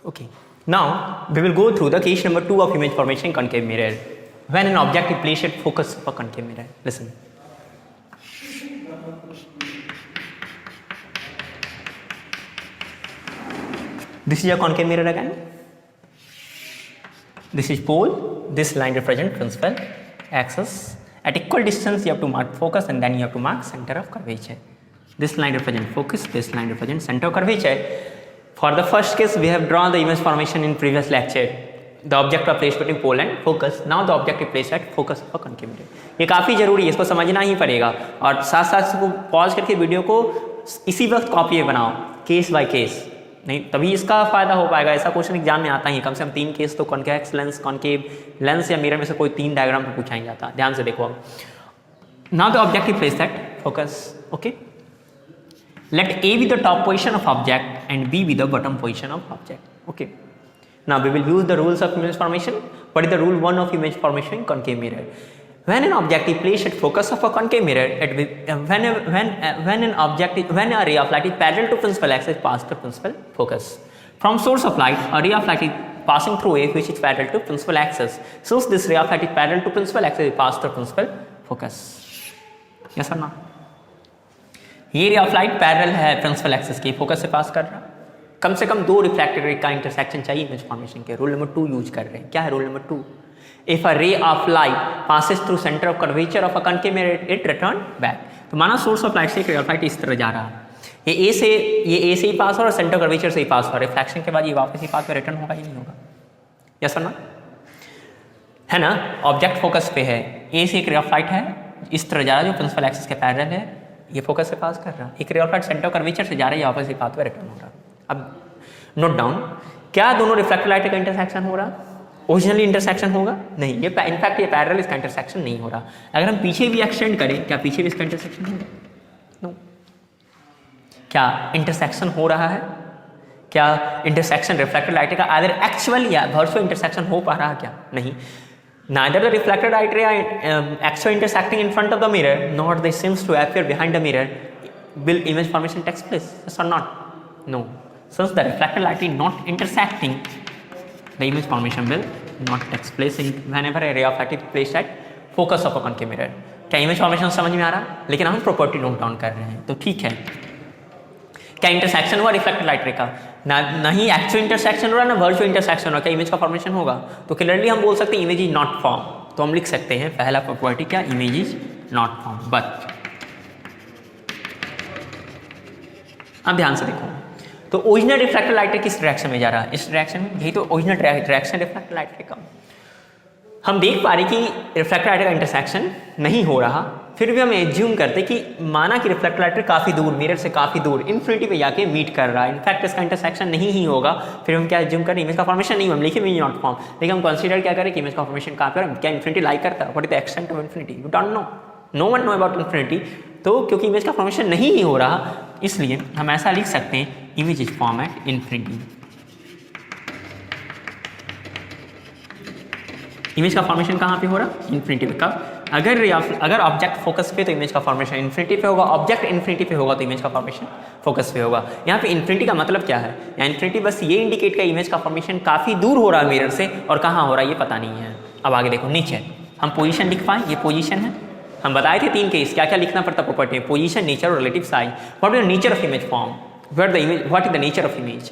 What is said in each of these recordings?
Okay. Now we will go through the case number 2 of image formation in concave mirror. When an object is placed at focus of a concave mirror. Listen. This is a concave mirror again. This is pole. This line represents principal axis. At equal distance, you have to mark focus and then you have to mark center of curvature. This line represents focus. This line represents center of curvature. For the first case, we have drawn the image formation in previous lecture. The object was placed between pole and focus. Now the object is placed at focus of a concave mirror. ये काफ़ी जरूरी है, इसको समझना ही पड़ेगा और साथ साथ इसको पॉज करके वीडियो को इसी वक्त कॉपी बनाओ, केस बाय केस, नहीं तभी इसका फायदा हो पाएगा. ऐसा क्वेश्चन एग्जाम में आता ही कम से कम 3 केस तो कॉन्केक्स लेंस, कॉन्केव लेंस या मिरर में से कोई 3 डायग्राम पे पूछा ही जाता. ध्यान से देखो अब. Now the object is placed at focus. Okay, let A be the top position of object and B be the bottom position of object. Okay, now we will use the rules of image formation. What is the rule 1 of image formation in concave mirror? When an object is placed at focus of a concave mirror, when a ray of light is parallel to principal axis pass through principal focus. From source of light, a ray of light is passing through A which is parallel to principal axis. Since this ray of light is parallel to principal axis, it pass through principal focus. Yes or no? ये रे of light parallel है principal axis के, focus से पास कर रहा. कम से कम 2 reflected ray का intersection चाहिए इमेज फॉर्मेशन के. रूल नंबर 2 यूज कर रहे हैं. क्या है रूल नंबर 2? इफ अ रे of light passes through centre of curvature of a concave mirror it return back. तो माना सोर्स ऑफ लाइट से एक रे ऑफ लाइट इस तरह जा रहा है, ये ए से ही पास हो रहा है, सेंटर कर्वेचर से ही पास हो रहा है. रिफ्लेक्शन के बाद ये वापस ही पास पे रिटर्न होगा या नहीं होगा? यस और नो? है ना. ऑब्जेक्ट फोकस पे है, ए से एक रे ऑफ लाइट है इस तरह जा रहा है जो प्रिंसिपल एक्सिस के पैरेलल है, ये फोकस से पास कर रहा. एक रे ऑफ लाइट सेंटर कर्वेचर से जा रहा है, वापस ही पाथ पे रिटर्न हो रहा. अब नोट डाउन, क्या दोनों रिफ्लेक्टेड लाइट का इंटरसेक्शन हो रहा? ओरिजिनली इंटरसेक्शन होगा? नहीं, ये इनफैक्ट ये पैरेलल इसका इंटरसेक्शन नहीं हो रहा. अगर हम पीछे भी एक्सटेंड करें, क्या पीछे भी इसका इंटरसेक्शन होगा? नो. क्या इंटरसेक्शन हो रहा है? क्या इंटरसेक्शन रिफ्लेक्टेड लाइट का आइदर एक्चुअल या वर्चुअल इंटरसेक्शन हो पा रहा? क्या नहीं. Neither the reflected light ray actually intersecting in front of the mirror, nor they seems to appear behind the mirror. Will image formation takes place? Yes or not? No. Since the reflected light is not intersecting, the image formation will not takes place in whenever a ray of light is placed at focus of a concave mirror. क्या image formation समझ में आ रहा? लेकिन हम property note down कर रहे हैं तो ठीक है. क्या इंटरसेक्शन हुआ रिफ्लेक्टेड लाइट रे का? ना ही एक्चुअल इंटरसेक्शन हो रहा, ना वर्चुअल इंटरसेक्शन हो रहा. क्या इमेज का फॉर्मेशन होगा? तो क्लियरली हम बोल सकते हैं इमेज इज नॉट फॉर्म. तो हम लिख सकते हैं पहला प्रॉपर्टी क्या? Image is not form. But अब ध्यान से देखो, तो ओरिजिनल रिफ्लेक्टेड लाइट रे किस डायरेक्शन में जा रहा है? इस डायरेक्शन में. यही तो ओरिजिनल डायरेक्शन रिफ्लेक्टेड लाइट रे का. हम देख पा रहे कि रिफ्लेक्टेड लाइट का इंटरसेक्शन नहीं हो रहा, फिर भी हम एज्यूम करते कि माना कि रिफ्लेक्टेड लाइट काफ़ी दूर, मिरर से काफ़ी दूर इन्फिनिटी पे जाके मीट कर रहा है. इनफैक्ट इसका इंटरसेक्शन नहीं ही होगा. फिर हम क्या एज्यूम करें? इमेज का फॉर्मेशन नहीं, हम लिखे इमेज नॉट फॉर्म, लेकिन हम कंसीडर क्या करें कि इमेज का फॉर्मेशन कहाँ पर? क्या इन्फिनिटी लाई करता है? What is the extent of infinity? You don't know. No one know about infinity. तो क्योंकि इमेज का फॉर्मेशन नहीं ही हो रहा, इसलिए हम ऐसा लिख सकते हैं image is form at infinity. Image का फॉर्मेशन कहाँ पे हो रहा? इन्फिनिटी पे. कब? अगर ऑब्जेक्ट फोकस पे तो इमेज का फॉर्मेशन इन्फिनिटी पे होगा, ऑब्जेक्ट इन्फिनिटी पे होगा तो इमेज का फॉर्मेशन फोकस पे होगा. यहाँ पे इन्फिनिटी का मतलब क्या है? यहाँ इन्फिनिटी बस ये इंडिकेट का इमेज का फॉर्मेशन काफ़ी दूर हो रहा है मिरर से, और कहाँ हो रहा है ये पता नहीं है. अब आगे देखो, नीचे हम पोजीशन लिख पाए. ये पोजीशन है. हम बताए थे 3 केस, क्या क्या लिखना पड़ता प्रॉपर्टी में? पोजीशन, नेचर और relative size. What is the nature of image form? What is the nature of image?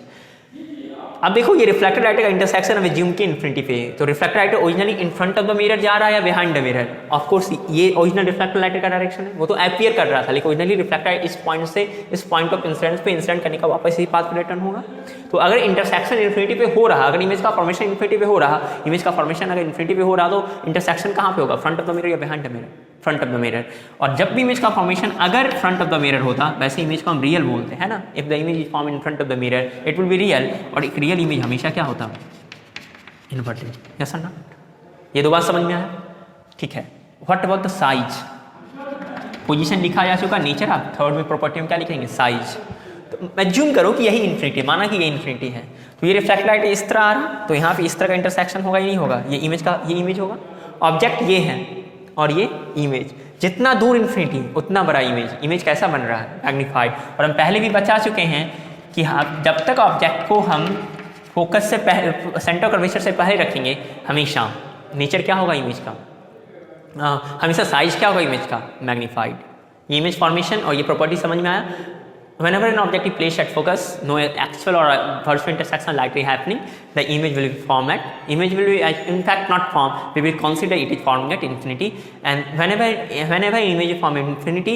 अब देखो, ये रिफ्लेक्टेड लाइट का इंटरसेक्शन हमें ज्यूम के इन्फिनिटी पे, तो reflected light originally in front of the mirror जा रहा है या behind the mirror? Of course ये ओरिजिनल रिफ्लेक्टेड लाइट का डायरेक्शन है, वो तो अपीयर कर रहा था, लेकिन ओरिजिनली रिफ्लेक्टेड इस पॉइंट से इस पॉइंट ऑफ इंसिडेंस पे इंसिडेंट करने का वापस ही पाथ पे रिटर्न होगा. तो अगर इंटरसेक्शन इन्फिनिटी पे हो रहा, अगर इमेज का फॉर्मेशन इन्फिनिटी पे हो रहा, इमेज का फॉर्मेशन अगर इन्फिनिटी पे हो रहा, तो इंटरसेक्शन कहाँ पे होगा? फ्रंट ऑफ द मिरर या behind the mirror? Front of the mirror. और जब भी इमेज का फॉर्मेशन अगर फ्रंट ऑफ द मिरर होता, वैसे इमेज को हम रियल बोलते हैं ना. If the image is form in front of the mirror it will be real. और एक रियल इमेज हमेशा क्या होता? इन्वर्टेड. यस और नॉट? ये 2 बात समझ में आया? ठीक है. What about the size? Position लिखा जा चुका, नेचर. आप थर्ड में प्रॉपर्टी में क्या लिखेंगे? साइज. तो एज्यूम करो कि यही इन्फिनिटी, माना कि ये इन्फिनिटी है, तो ये रिफ्लेक्टेड लाइट इस तरह आ रहा, तो यहाँ पे इस तरह का इंटरसेक्शन होगा या नहीं होगा? ये इमेज होगा. ऑब्जेक्ट ये है और ये इमेज. जितना दूर इन्फिनिटी उतना बड़ा इमेज कैसा बन रहा है? मैग्नीफाइड. और हम पहले भी बता चुके हैं कि जब तक ऑब्जेक्ट को हम फोकस से पहले, सेंटर कर्वेचर से पहले रखेंगे हमेशा, नेचर क्या होगा इमेज का, हमेशा साइज क्या होगा इमेज का, मैग्नीफाइड। ये इमेज फॉर्मेशन और ये प्रॉपर्टी समझ में आया। Whenever an object is placed at focus, no actual or virtual intersection likely happening, the image will be formed at, image will be in fact not formed, we will consider it is forming at infinity, and whenever image is formed at infinity,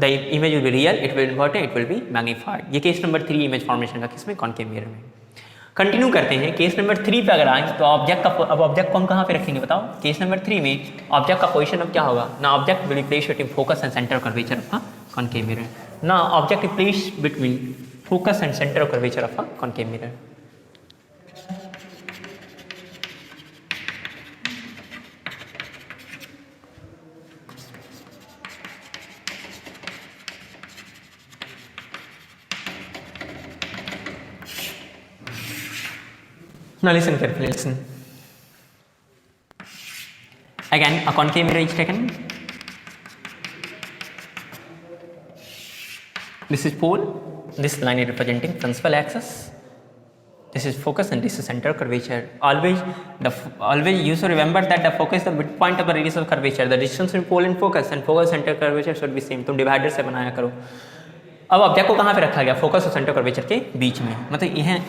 the image will be real, it will invert, it will be magnified। ये case number 3 image formation का किस में, concave mirror में। Continue करते हैं case number 3 पे। अगर आए तो ऑब्जेक्ट का, अब ऑब्जेक्ट को हम कहाँ पे रखेंगे बताओ। केस नंबर 3 में ऑब्जेक्ट का पोजीशन अब क्या होगा ना, object will be placed between focus and centre curvature of a concave mirror. Now object is placed between focus and center of curvature of a concave mirror. Now listen carefully, listen. Again a concave mirror is taken. This is pole, this line is representing principal axis, this is focus and this is center curvature. Always you should remember that the focus is the midpoint of the radius of curvature. The distance between pole and focus center curvature should be same. तुम divider से बनाया करो। अब object को कहाँ पे रखा गया, फोकस और सेंटर कर्वेचर के बीच में। मतलब यह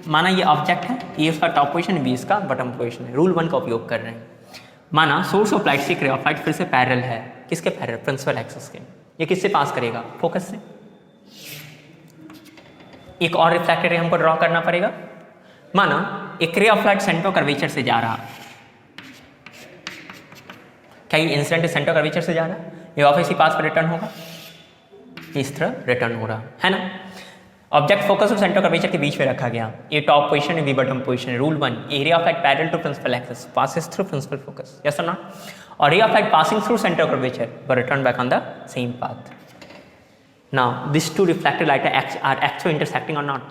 माना ये ऑब्जेक्ट है, ये उसका टॉप पोजीशन, बी इसका बॉटम पोजीशन है। रूल 1 का उपयोग कर रहे हैं। माना सोर्स ऑफ लाइट से रे ऑफ लाइट फिर से पैरेलल है, किसके पैरेलल, प्रिंसिपल एक्सिस के। ये किससे पास करेगा, फोकस से। एक और रिफ्लेक्टेड रे हमको ड्रॉ करना पड़ेगा। माना एक रे ऑफ लाइट सेंटर कर्वेचर से जा रहा, क्या ये इंसिडेंट सेंटर कर्वेचर से जा रहा, ये वापस ही पास पर रिटर्न होगा, इस तरह रिटर्न हो रहा है ना। ऑब्जेक्ट फोकस और सेंटर कर्वेचर के बीच में रखा गया, ये टॉप पोजीशन है, बी बॉटम पोजीशन है। Rule 1, a ray of light parallel to principal axis passes through principal focus, yes or not? और ray of light passing through centre curvature but return back on the same path. Now these two reflected light are actually intersecting or not?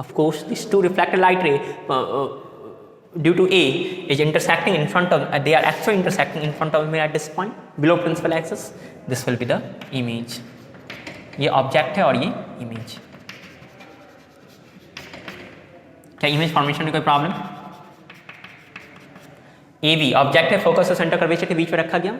Of course these two reflected light ray due to A is intersecting in front of, they are actually intersecting in front of me at this point below principal axis. This will be the image. ये object है और ये image. क्या image formation में कोई problem? A B object है, focus और centre curvature के बीच में रखा गया।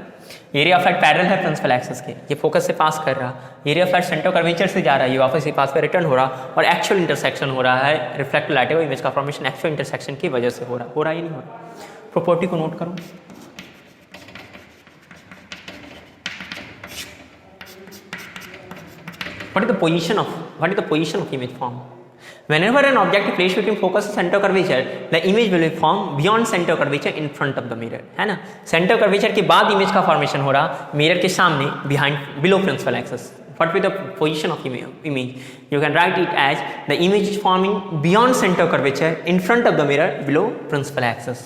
एरिया ऑफ लाइट पैरेलल है प्रिंसिपल एक्सिस के, ये फोकस से पास कर रहा, area of light centre curvature से जा रहा है, ये वापस से पास पे रिटर्न हो रहा, और एक्चुअल इंटरसेक्शन हो रहा है। रिफ्लेक्टेड लाइट है वो इमेज का फॉर्मेशन एक्चुअल इंटरसेक्शन की वजह से हो रहा है या नहीं हो रहा। प्रॉपर्टी को नोट करो। What is the position of image form? Whenever an object is placed between focus and center curvature, the image will be formed beyond center curvature in front of the mirror, है ना। Centre curvature के बाद image का formation हो रहा, mirror के सामने, behind below principal axis. What will be the position of image? You can write it as the image is forming beyond center curvature in front of the mirror below principal axis.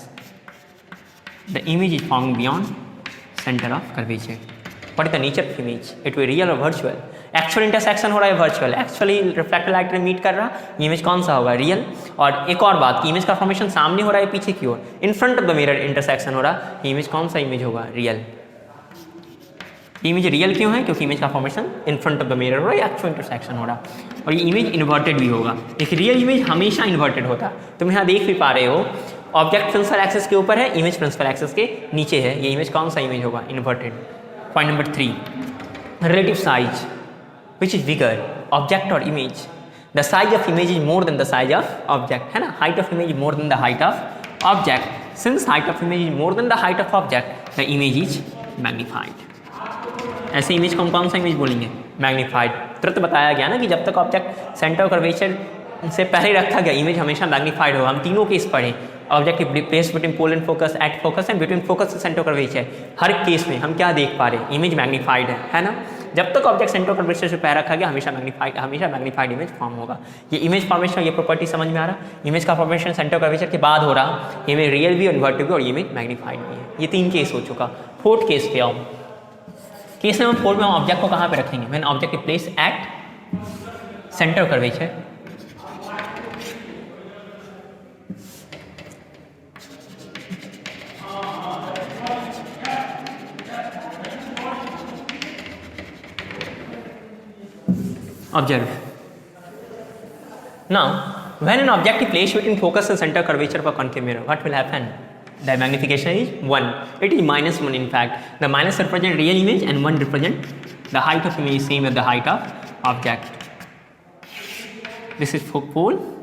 The image is forming beyond center of curvature. What is the nature of image? It will be real or virtual? Actual intersection हो रहा है, virtual. Actually reflected light में meet कर रहा, image कौन सा होगा, real. और एक और बात कि इमेज का फॉर्मेशन सामने हो रहा है, पीछे की ओर, in front of the mirror intersection हो रहा, इमेज कौन सा इमेज होगा, रियल। इमेज रियल क्यों है, क्योंकि इमेज का formation in front of the mirror हो रहा है, एक्चुअल इंटरसेक्शन हो रहा, और ये इमेज इन्वर्टेड भी होगा। एक रियल इमेज हमेशा इन्वर्टेड होता, तुम यहाँ देख भी पा रहे हो, ऑब्जेक्ट प्रिंसिपल एक्सिस के ऊपर है, इमेज प्रिंसिपल एक्सिस के नीचे है, ये इमेज कौन सा इमेज होगा, inverted. Point number 3, relative size which is bigger, object or image. The size of image is more than the size of object, है ना। height of image is more than the height of object. Since height of image is more than the height of object, the image is magnified. ऐसे image को हम कौन सा image बोलेंगे, magnified. तुरंत बताया गया ना कि जब तक ऑब्जेक्ट सेंटर कर्वेचर से पहले रखा गया, इमेज हमेशा मैग्नीफाइड होगा। हम तीनों केस पढ़े, object place between pole and focus, at focus and between focus से सेंटर कर्वेचर। हर केस में हम क्या देख पा रहे, इमेज मैग्नीफाइड है ना। जब तक ऑब्जेक्ट सेंटर कर्वेचर से पैर रखा गया, हमेशा मैग्नीफाइड इमेज फॉर्म होगा। ये इमेज फॉर्मेशन, ये प्रॉपर्टी समझ में आ रहा, इमेज का फॉर्मेशन सेंटर कर्वेचर के बाद हो रहा, इमेज रियल भी, इन्वर्टेड भी, और इमेज मैग्नीफाइड भी है। ये 3 केस हो चुका। 4th केस पे आओ। केस नंबर 4 में हम ऑब्जेक्ट को कहाँ पे रखेंगे, when object is place at centre curvature, observe now when an object is placed between focus and center curvature of a concave mirror, what will happen? The magnification is 1. It is minus 1 in fact. The minus represent real image and 1 represent the height of image same as the height of object. This is for pole.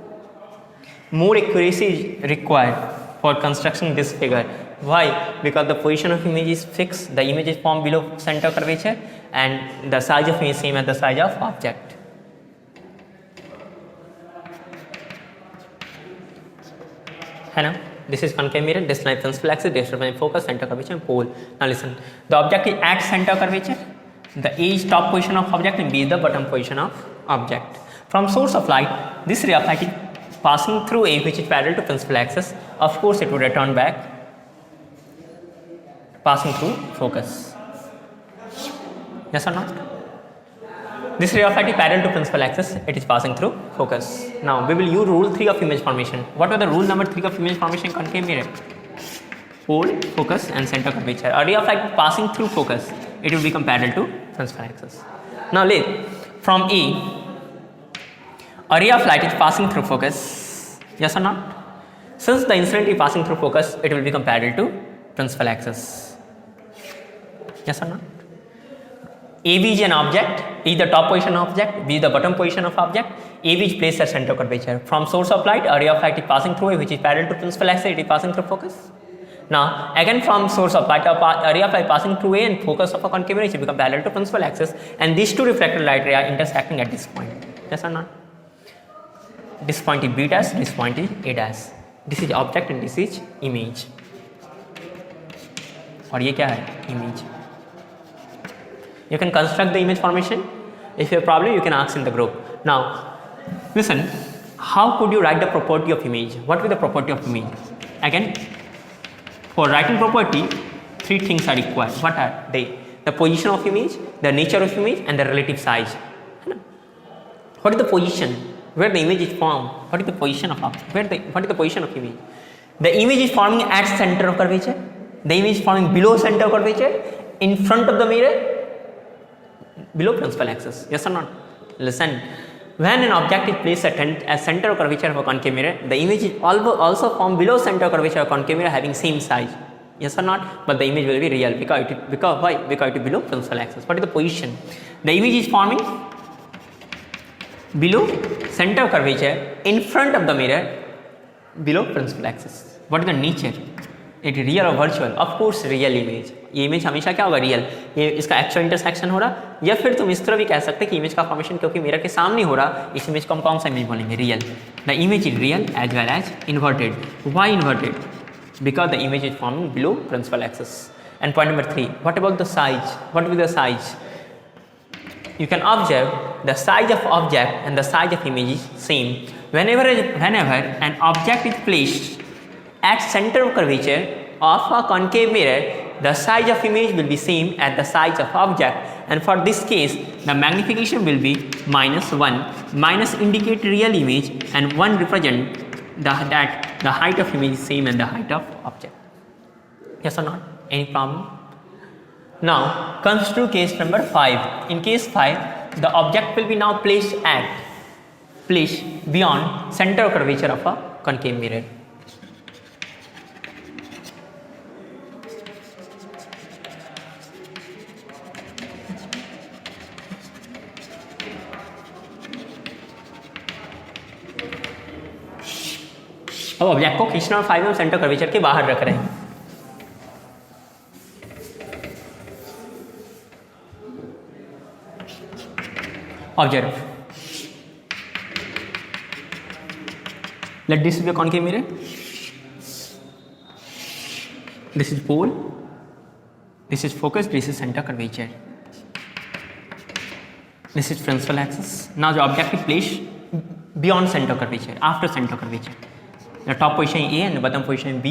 More accuracy is required for construction this figure. Why? Because the position of image is fixed, the image is formed below center curvature and the size of image same as the size of object. है ना? This is concave mirror, this line principal axis, this represents focus, center curvature and pole. Now listen, the object is at center curvature, the A is top position of object and B is the bottom position of object. From source of light, this ray of light is passing through A which is parallel to principal axis. Of course it would return back passing through focus. Yes or not? This ray of light is parallel to principal axis, it is passing through focus. Now we will use rule 3 of image formation. What was the rule number 3 of image formation in concave mirror? Pole, focus and center curvature. A ray of light passing through focus, it will become parallel to principal axis. Now look, from a ray of light is passing through focus, yes or not? Since the incident is passing through focus, it will become parallel to principal axis. Yes or not? AB is an object, A is the top position of object, B is the bottom position of object, AB is placed at center curvature. From source of light, a ray of light is passing through A which is parallel to principal axis, it is passing through focus. Now again from source of light, a ray of light passing through A and focus of a concave mirror, it become parallel to principal axis and these two reflected light rays are intersecting at this point. Yes or not? This point is B dash, this point is A dash. This is object and this is image. और ये क्या है? Image. You can construct the image formation. If you have a problem, you can ask in the group. Now, listen, how could you write the property of image? What will the property of image? Again, for writing property, 3 things are required. What are they? The position of image, the nature of image and the relative size. What is the position? Where the image is formed? What is the position of what is the position of image? The image is forming at center of curvature. The image is forming below center of curvature, in front of the mirror, below principal axis. Yes or not? Listen, when an object is placed at center of curvature of a concave mirror, the image is also formed below center of curvature of a concave mirror having same size. Yes or not? But the image will be real because why? Because it is below principal axis. What is the position? The image is forming below center of curvature in front of the mirror below principal axis. What is the nature? It is real or virtual? Of course real image. ये image हमेशा क्या होगा? Real. ये इसका actual intersection हो रहा, या फिर तुम इस तरह भी कह सकते कि इमेज का फॉर्मेशन क्योंकि मिरर के सामने हो रहा, इस इमेज को हम कौन सा इमेज बोलेंगे? Real. The image is real as well as inverted. Why inverted? Because the image is forming below principal axis. And point number 3, what about the size? What will be the size? You can observe the size of object and the size of image is same. Whenever an object is placed at center of curvature of a concave mirror, the size of image will be same as the size of object, and for this case the magnification will be -1. Minus indicate real image and 1 represent that the height of image is same as the height of object. Yes or not? Any problem? Now comes to case number 5. In case 5, the object will be now placed beyond center of curvature of a concave mirror. अब object को खींचना और 5 में centre curvature के बाहर रख रहे हैं. Observe, let this be a concave mirror. This is pole, this is focus, this is center curvature, this is principal axis. Now the object is placed beyond center curvature, after center curvature. The top position is A and the bottom position is B.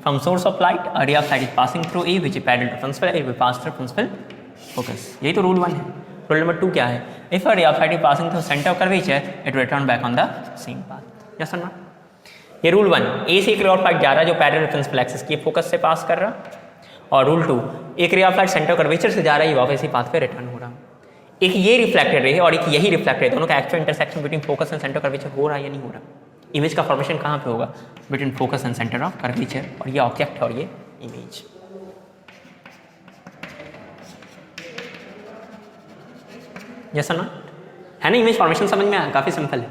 From source of light, a ray of light is passing through A which is parallel to principal. It will pass through principal focus. यही तो rule 1 है. Rule number 2 क्या है? If a ray of light is passing through center of curvature, it will return back on the same path. Yes or not? ये rule 1. A से एक ray of light जा रहा है जो parallel to principal axis की focus से pass कर रहा, और rule 2, एक ray of light center of curvature से जा रहा है, ये वापस ही path पे return हो रहा. एक ये reflected ray है और एक यही reflected ray, दोनों का actual intersection between focus and center of curvature हो रहा है या नहीं हो रहा? इमेज का फॉर्मेशन कहाँ पे होगा? Between focus and centre of curvature, और ये ऑब्जेक्ट है और ये इमेज। यस ना? है ना? इमेज फॉर्मेशन समझ में आया? काफ़ी सिंपल है,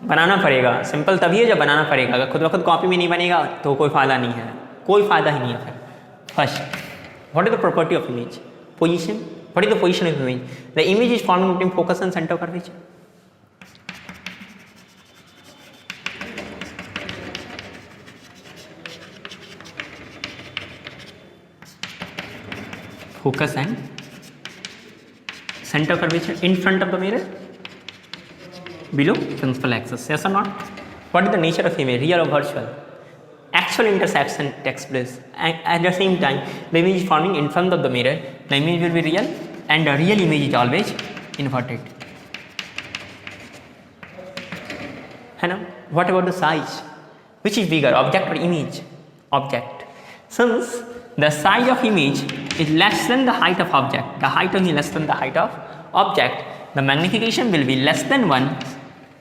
बनाना पड़ेगा। सिंपल तभी है जब बनाना पड़ेगा, अगर खुद ब खुद कॉपी में नहीं बनेगा तो कोई फायदा नहीं है, कोई फायदा ही नहीं है फिर। First, what is the property of image? Position. What is the position of image? The image is forming between focus and centre of curvature. Focus and center curvature in front of the mirror, below principal axis. Yes or not? What is the nature of image, real or virtual? Actual intersection takes place, and at the same time the image is forming in front of the mirror. The image will be real, and the real image is always inverted. है ना? What about the size? Which is bigger, object or image? Object. Since the size of image is less than the height of object, the height of image less than the height of object, the magnification will be less than 1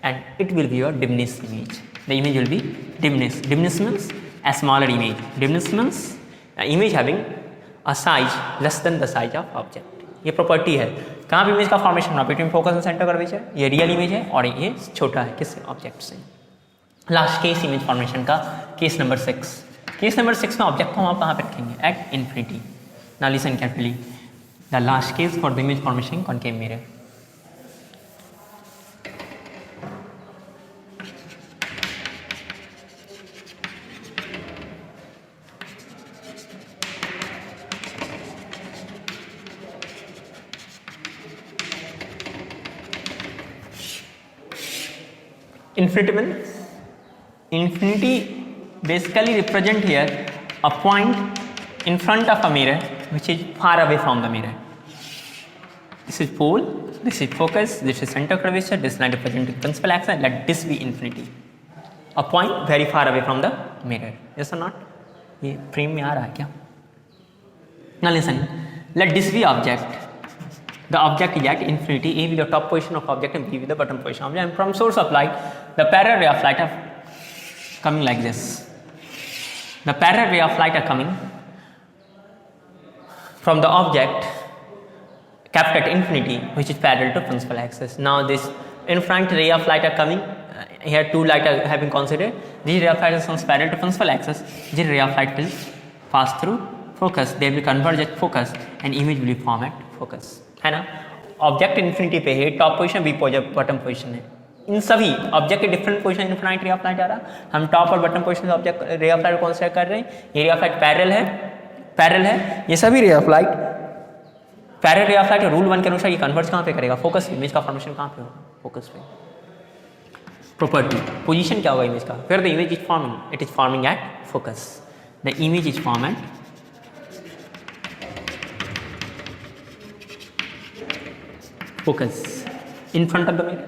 and it will be a diminished image. The image will be diminished. Diminished means a smaller image. Diminished means an image having a size less than the size of object. ये property है। कहाँ पे image का formation होना? Between focus and centre curvature. ये real image है और ये छोटा है किससे? ऑब्जेक्ट से। लास्ट केस इमेज फॉर्मेशन का, केस नंबर 6। केस नंबर 6 में ऑब्जेक्ट को हम कहाँ पे रखेंगे? At infinity. Now listen carefully, the last case for the image formation concave mirror. Infinity means, infinity basically represent here a point in front of a mirror which is far away from the mirror. This is pole, this is focus, this is center curvature, this line representing principal axis, and let this be infinity. A point very far away from the mirror. Yes or not? ये frame में आ रहा है क्या? Now listen, let this be object. The object is at infinity, A with the top position of object and B with the bottom position of object, and from source of light, the parallel ray of light are coming like this. The parallel ray of light are coming from the object kept at infinity, which is parallel to principal axis. Now this infinite ray of light are coming, here two light are having considered. This ray of light is parallel to principal axis. This ray of light will pass through focus, they will converge at focus and image will be formed at focus. है ना? Object infinity पे है, top position B bottom position है। इन सभी object के different position infinite ray of light आ रहा, हम टॉप और बॉटम पोजीशन से object ray of light consider कर रहे हैं। ये रे ऑफ लाइट पैरेलल है, ये सभी रे ऑफ लाइट पैरेलल रे ऑफ लाइट रूल 1 के अनुसार ये कन्वर्ज कहाँ पे करेगा? फोकस। इमेज का फॉर्मेशन कहाँ पे होगा? फोकस पे। प्रॉपर्टी, पोजीशन क्या होगा इमेज का? फिर the image is forming, it is forming at focus. The image is form at focus in front of the mirror.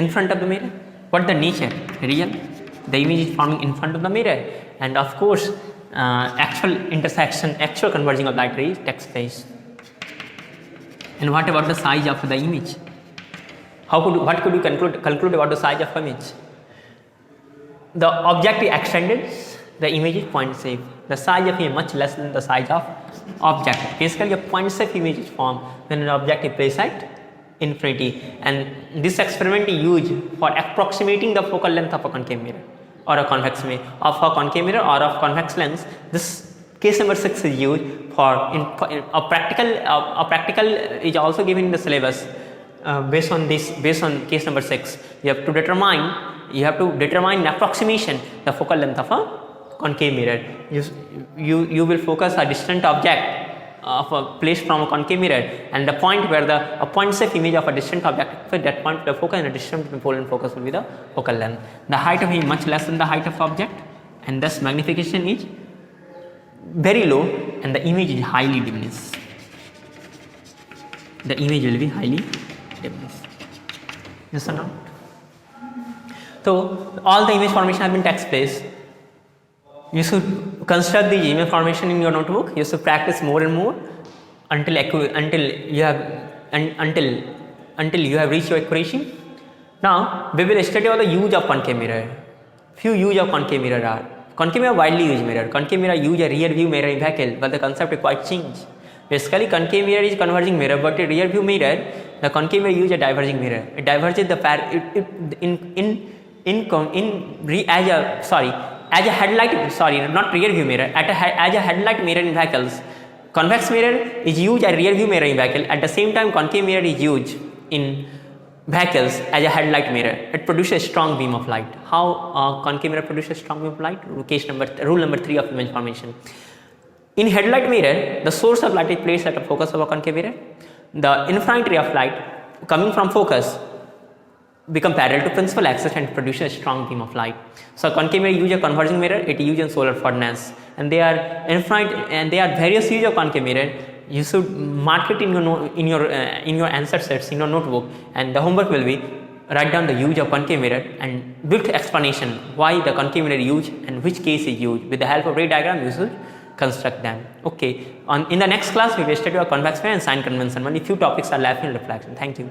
In front of the mirror, what the nature? Real. The image is forming in front of the mirror, and of course actual intersection, actual converging of light rays takes place. And what about the size of the image? What could you conclude about the size of image? The object is extended, the image is point safe. The size of image much less than the size of object. Basically a point safe image is formed when an object is placed at infinity, and this experiment is used for approximating the focal length of a concave mirror or a convex mirror, of a concave mirror or of convex lens. This case number 6 is used for a practical is also given in the syllabus. Based on case number 6, you have to determine an approximation the focal length of a concave mirror. You will focus a distant object of a place from a concave mirror, and the point where a point safe image of a distant object, for that point the focus and the distance between pole and focus will be the focal length. The height of image much less than the height of object, and thus magnification is very low and the image is highly diminished. The image will be highly diminished. Yes or not? So all the image formation has been takes place. You should construct the image formation in your notebook. You should practice more and more until you have reached your accuracy. Now we will study about the use of concave mirror. Few use of concave mirror are. Concave mirror widely used mirror. Concave mirror use a rear view mirror in vehicle, but the concept is quite changed. Basically, concave mirror is converging mirror, but a rear view mirror, the concave mirror use a diverging mirror. It diverges the as a headlight. Sorry, not rear view mirror. As a headlight mirror in vehicles, convex mirror is used as rear view mirror in vehicle. At the same time, concave mirror is used in vehicles as a headlight mirror. It produces a strong beam of light. How concave mirror produces strong beam of light? Rule number 3 of image formation. In headlight mirror, the source of light is placed at the focus of a concave mirror. The infinite ray of light coming from focus become parallel to principal axis and produces a strong beam of light. So concave mirror use a converging mirror. It uses solar furnace, and they are infinite, and they are various use of concave mirror. You should mark it in your answer sets in your notebook, and the homework will be write down the use of concave mirror and build explanation why the concave mirror used and which case is used. With the help of ray diagram, you should construct them. Okay. In the next class, we will study a convex mirror and sign convention. Only few topics are left in reflection. Thank you.